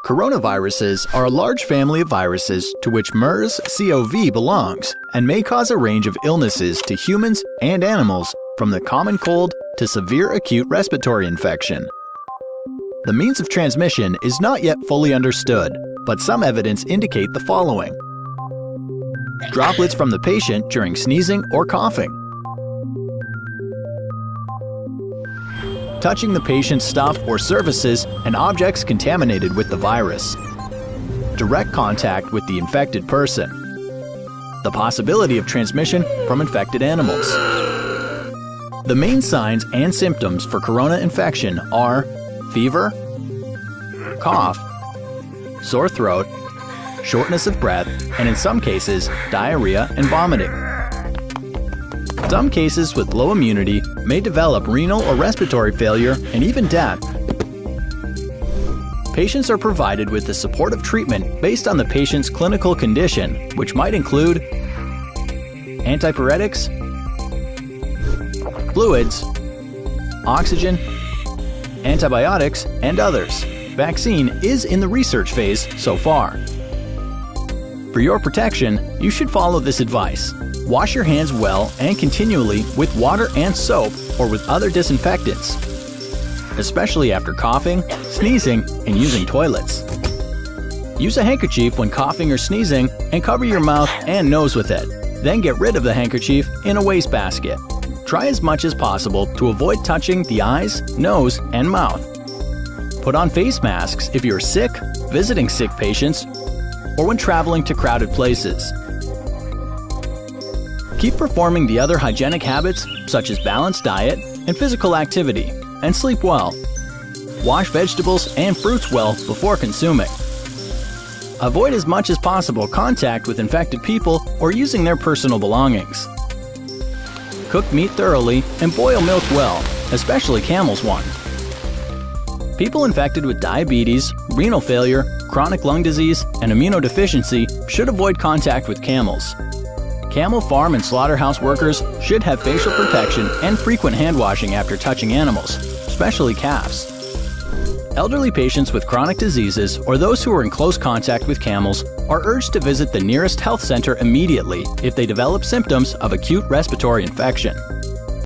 Coronaviruses are a large family of viruses to which MERS-CoV belongs and may cause a range of illnesses to humans and animals, from the common cold to severe acute respiratory infection. The means of transmission is not yet fully understood, but some evidence indicate the following: droplets from the patient during sneezing or coughing, touching the patient's stuff or surfaces and objects contaminated with the virus, direct contact with the infected person, the possibility of transmission from infected animals. The main signs and symptoms for corona infection are fever, cough, sore throat, shortness of breath, and in some cases, diarrhea and vomiting. Some cases with low immunity may develop renal or respiratory failure and even death. Patients are provided with the supportive treatment based on the patient's clinical condition, which might include antipyretics, fluids, oxygen, antibiotics, and others. Vaccine is in the research phase so far. For your protection, you should follow this advice. Wash your hands well and continually with water and soap or with other disinfectants, especially after coughing, sneezing, and using toilets. Use a handkerchief when coughing or sneezing and cover your mouth and nose with it. Then get rid of the handkerchief in a wastebasket. Try as much as possible to avoid touching the eyes, nose, and mouth. Put on face masks if you're sick, visiting sick patients, or when traveling to crowded places. Keep performing the other hygienic habits such as balanced diet and physical activity, and sleep well. Wash vegetables and fruits well before consuming. Avoid as much as possible contact with infected people or using their personal belongings. Cook meat thoroughly and boil milk well, especially camel's one. People infected with diabetes, renal failure, chronic lung disease, and immunodeficiency should avoid contact with camels. Camel farm and slaughterhouse workers should have facial protection and frequent hand washing after touching animals, especially calves. Elderly patients with chronic diseases or those who are in close contact with camels are urged to visit the nearest health center immediately if they develop symptoms of acute respiratory infection.